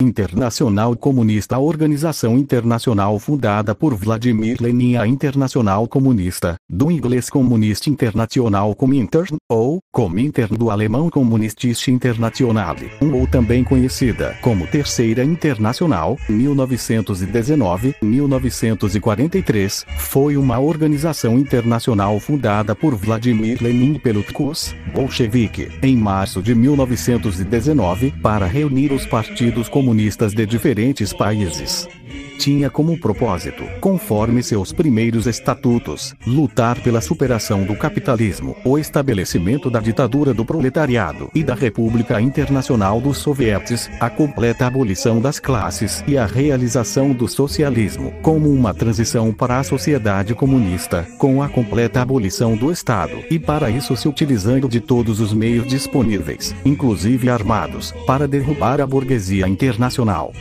Internacional Comunista. A organização internacional fundada por Vladimir Lenin. A Internacional Comunista, do inglês Communist International Comintern, ou Comintern do alemão Kommunistische Internationale, ou também conhecida como Terceira Internacional, 1919-1943, foi uma organização internacional fundada por Vladimir Lenin pelo TKUS, bolchevique, em março de 1919, para reunir os partidos comunistas de diferentes países. Tinha como propósito, conforme seus primeiros estatutos, lutar pela superação do capitalismo, o estabelecimento da ditadura do proletariado e da República Internacional dos Sovietes, a completa abolição das classes e a realização do socialismo, como uma transição para a sociedade comunista, com a completa abolição do Estado, e para isso se utilizando de todos os meios disponíveis, inclusive armados, para derrubar a burguesia internacional.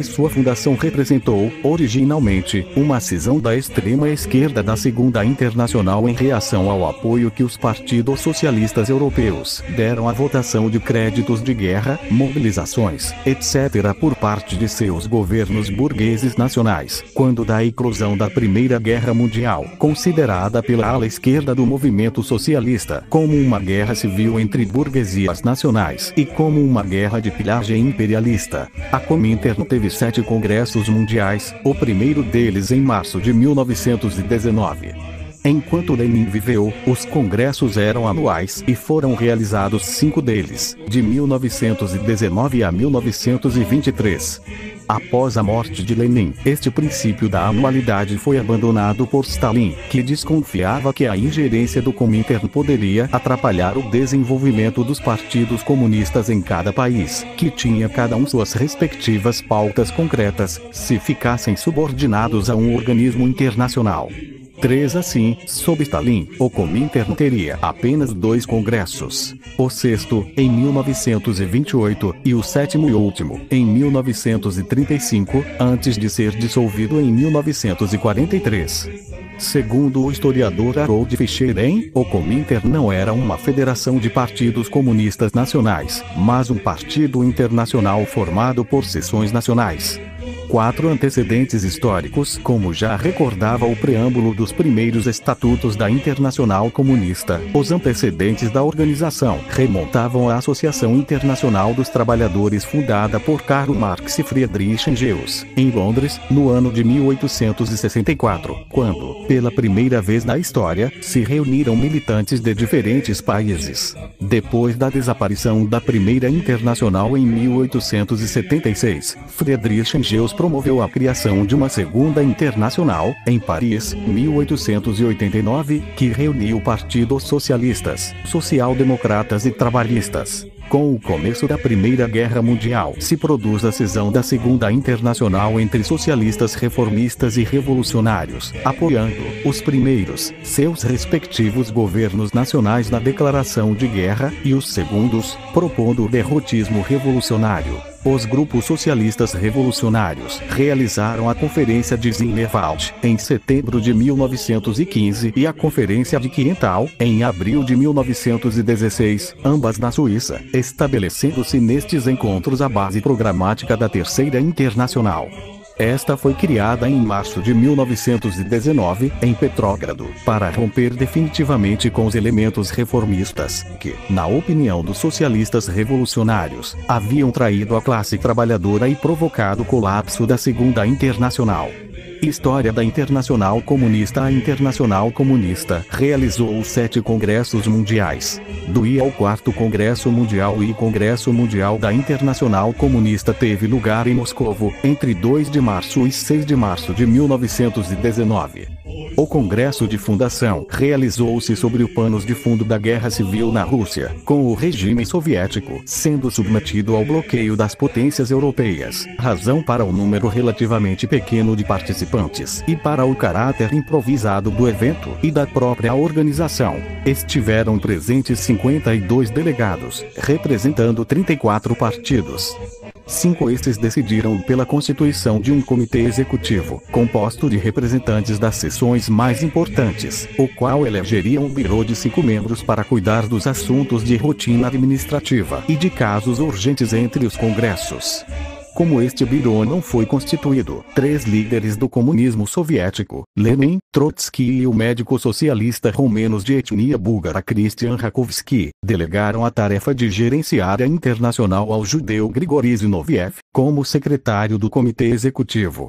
Sua fundação representou, originalmente, uma cisão da extrema esquerda da Segunda Internacional em reação ao apoio que os partidos socialistas europeus deram à votação de créditos de guerra, mobilizações, etc. por parte de seus governos burgueses nacionais, quando da eclosão da Primeira Guerra Mundial, considerada pela ala esquerda do movimento socialista como uma guerra civil entre burguesias nacionais e como uma guerra de pilhagem imperialista. A Comintern teve 7 congressos mundiais, o primeiro deles em março de 1919. Enquanto Lenin viveu, os congressos eram anuais e foram realizados 5 deles, de 1919 a 1923. Após a morte de Lenin, este princípio da anualidade foi abandonado por Stalin, que desconfiava que a ingerência do Comintern poderia atrapalhar o desenvolvimento dos partidos comunistas em cada país, que tinha cada um suas respectivas pautas concretas, se ficassem subordinados a um organismo internacional. Assim, sob Stalin, o Comintern teria apenas 2 congressos. O sexto, em 1928, e o sétimo e último, em 1935, antes de ser dissolvido em 1943. Segundo o historiador Harold Fisher, o Comintern não era uma federação de partidos comunistas nacionais, mas um partido internacional formado por seções nacionais. 4 antecedentes históricos. Como já recordava o preâmbulo dos primeiros estatutos da Internacional Comunista, os antecedentes da organização remontavam à Associação Internacional dos Trabalhadores, fundada por Karl Marx e Friedrich Engels, em Londres, no ano de 1864, quando, pela primeira vez na história, se reuniram militantes de diferentes países. Depois da desaparição da Primeira Internacional em 1876, Friedrich Engels promoveu a criação de uma Segunda Internacional, em Paris, 1889, que reuniu partidos socialistas, social-democratas e trabalhistas. Com o começo da Primeira Guerra Mundial, se produz a cisão da Segunda Internacional entre socialistas reformistas e revolucionários, apoiando os primeiros, seus respectivos governos nacionais na declaração de guerra, e os segundos, propondo o derrotismo revolucionário. Os grupos socialistas revolucionários realizaram a Conferência de Zinnerwald, em setembro de 1915, e a Conferência de Quiental, em abril de 1916, ambas na Suíça, estabelecendo-se nestes encontros a base programática da Terceira Internacional. Esta foi criada em março de 1919, em Petrógrado, para romper definitivamente com os elementos reformistas, que, na opinião dos socialistas revolucionários, haviam traído a classe trabalhadora e provocado o colapso da Segunda Internacional. História da Internacional Comunista. A Internacional Comunista realizou os 7 congressos mundiais. Do I ao 4º Congresso Mundial e Congresso Mundial da Internacional Comunista teve lugar em Moscovo, entre 2 de março e 6 de março de 1919. O Congresso de Fundação realizou-se sobre o pano de fundo da Guerra Civil na Rússia, com o regime soviético sendo submetido ao bloqueio das potências europeias, razão para o número relativamente pequeno de participantes e para o caráter improvisado do evento e da própria organização. Estiveram presentes 52 delegados, representando 34 partidos. 5 estes decidiram pela constituição de um comitê executivo, composto de representantes das seções mais importantes, o qual elegeria um birô de 5 membros para cuidar dos assuntos de rotina administrativa e de casos urgentes entre os congressos. Como este biro não foi constituído, 3 líderes do comunismo soviético, Lenin, Trotsky e o médico socialista romeno de etnia búlgara Christian Rakovsky, delegaram a tarefa de gerenciar a internacional ao judeu Grigori Zinoviev, como secretário do comitê executivo.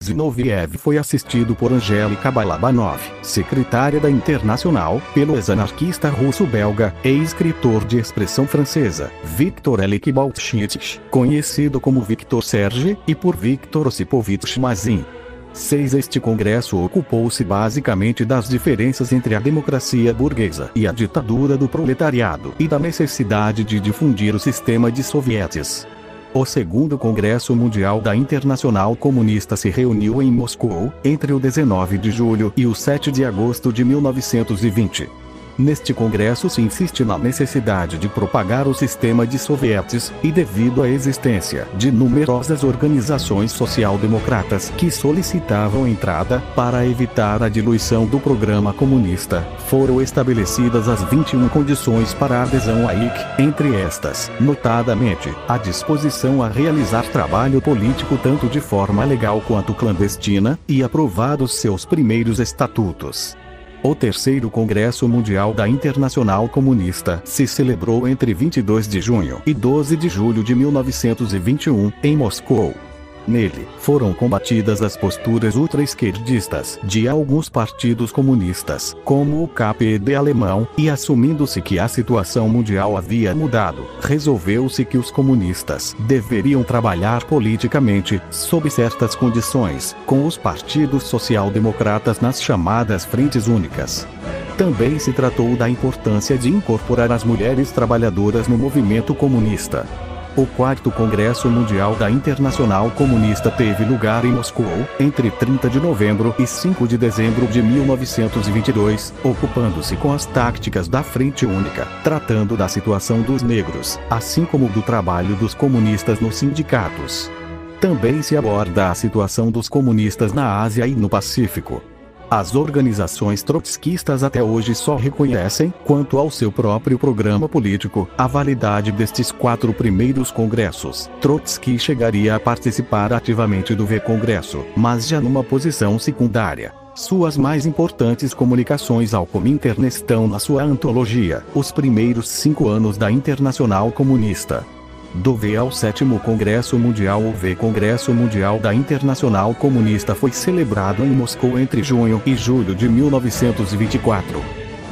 Zinoviev foi assistido por Angélica Balabanov, secretária da Internacional, pelo ex-anarquista russo-belga, ex-escritor de expressão francesa, Viktor Elik Baltchitch, conhecido como Victor Serge, e por Viktor Osipovich Mazin. Este congresso ocupou-se basicamente das diferenças entre a democracia burguesa e a ditadura do proletariado e da necessidade de difundir o sistema de sovietes. O segundo Congresso Mundial da Internacional Comunista se reuniu em Moscou, entre o 19 de julho e o 7 de agosto de 1920. Neste congresso se insiste na necessidade de propagar o sistema de sovietes, e devido à existência de numerosas organizações social-democratas que solicitavam entrada, para evitar a diluição do programa comunista, foram estabelecidas as 21 condições para a adesão à IC, entre estas, notadamente, a disposição a realizar trabalho político tanto de forma legal quanto clandestina, e aprovados seus primeiros estatutos. O terceiro Congresso Mundial da Internacional Comunista se celebrou entre 22 de junho e 12 de julho de 1921, em Moscou. Nele, foram combatidas as posturas ultra-esquerdistas de alguns partidos comunistas, como o KPD alemão, e assumindo-se que a situação mundial havia mudado, resolveu-se que os comunistas deveriam trabalhar politicamente, sob certas condições, com os partidos social-democratas nas chamadas frentes únicas. Também se tratou da importância de incorporar as mulheres trabalhadoras no movimento comunista. O quarto Congresso Mundial da Internacional Comunista teve lugar em Moscou, entre 30 de novembro e 5 de dezembro de 1922, ocupando-se com as táticas da Frente Única, tratando da situação dos negros, assim como do trabalho dos comunistas nos sindicatos. Também se aborda a situação dos comunistas na Ásia e no Pacífico. As organizações trotskistas até hoje só reconhecem, quanto ao seu próprio programa político, a validade destes 4 primeiros congressos. Trotsky chegaria a participar ativamente do V-Congresso, mas já numa posição secundária. Suas mais importantes comunicações ao Comintern estão na sua antologia, Os Primeiros 5 Anos da Internacional Comunista. Do V ao 7º Congresso Mundial. O V-Congresso Mundial da Internacional Comunista foi celebrado em Moscou entre junho e julho de 1924.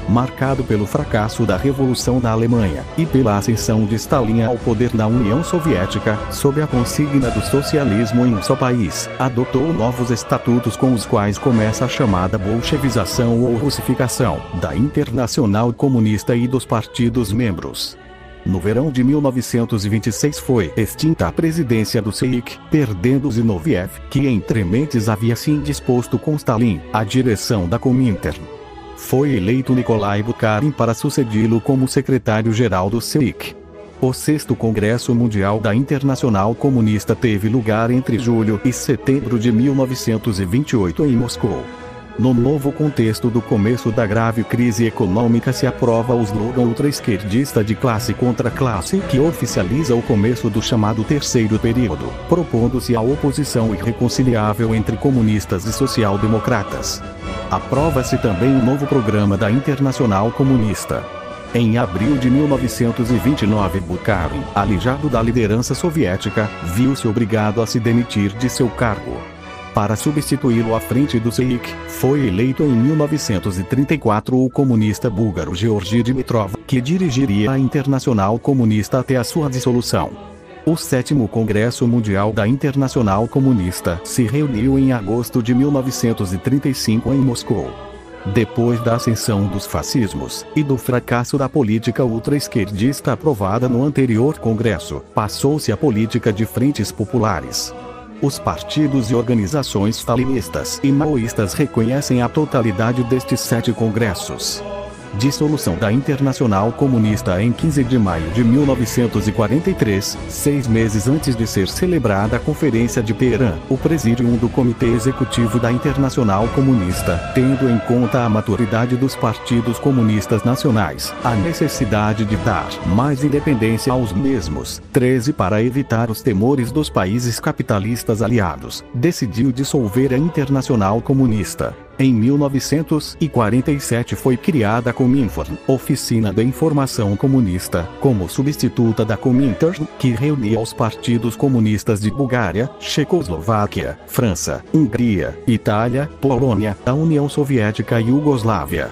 Marcado pelo fracasso da Revolução na Alemanha, e pela ascensão de Stalin ao poder na União Soviética, sob a consigna do socialismo em um só país, adotou novos estatutos com os quais começa a chamada bolchevização ou russificação, da Internacional Comunista e dos partidos membros. No verão de 1926 foi extinta a presidência do CEIC, perdendo Zinoviev, que entre mentes havia se indisposto com Stalin, a direção da Comintern. Foi eleito Nikolai Bukharin para sucedi-lo como secretário-geral do CEIC. O 6º Congresso Mundial da Internacional Comunista teve lugar entre julho e setembro de 1928 em Moscou. No novo contexto do começo da grave crise econômica se aprova o slogan ultra-esquerdista de classe contra classe, que oficializa o começo do chamado terceiro período, propondo-se a oposição irreconciliável entre comunistas e social-democratas. Aprova-se também o novo programa da Internacional Comunista. Em abril de 1929, Bukharin, alijado da liderança soviética, viu-se obrigado a se demitir de seu cargo. Para substituí-lo à frente do CEIC, foi eleito em 1934 o comunista búlgaro Georgi Dimitrov, que dirigiria a Internacional Comunista até a sua dissolução. O 7º Congresso Mundial da Internacional Comunista se reuniu em agosto de 1935 em Moscou. Depois da ascensão dos fascismos, e do fracasso da política ultra-esquerdista aprovada no anterior Congresso, passou-se à política de frentes populares. Os partidos e organizações stalinistas e maoístas reconhecem a totalidade destes 7 congressos. Dissolução da Internacional Comunista em 15 de maio de 1943, 6 meses antes de ser celebrada a Conferência de Teherã. O Presídium do Comitê Executivo da Internacional Comunista, tendo em conta a maturidade dos partidos comunistas nacionais, a necessidade de dar mais independência aos mesmos, 13 para evitar os temores dos países capitalistas aliados, decidiu dissolver a Internacional Comunista. Em 1947 foi criada a Cominform, Oficina de Informação Comunista, como substituta da Comintern, que reunia os partidos comunistas de Bulgária, Checoslováquia, França, Hungria, Itália, Polônia, a União Soviética e Iugoslávia.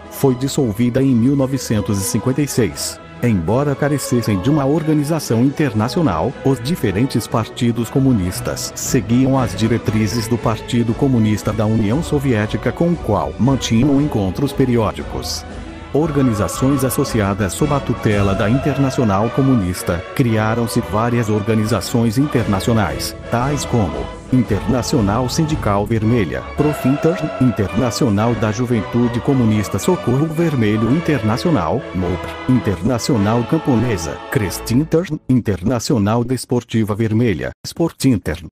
Foi dissolvida em 1956. Embora carecessem de uma organização internacional, os diferentes partidos comunistas seguiam as diretrizes do Partido Comunista da União Soviética, com o qual mantinham encontros periódicos. Organizações associadas sob a tutela da Internacional Comunista, criaram-se várias organizações internacionais, tais como Internacional Sindical Vermelha, Profintern, Internacional da Juventude Comunista, Socorro Vermelho Internacional, MOPR, Internacional Camponesa, Crestintern, Internacional Desportiva Vermelha, Sportintern.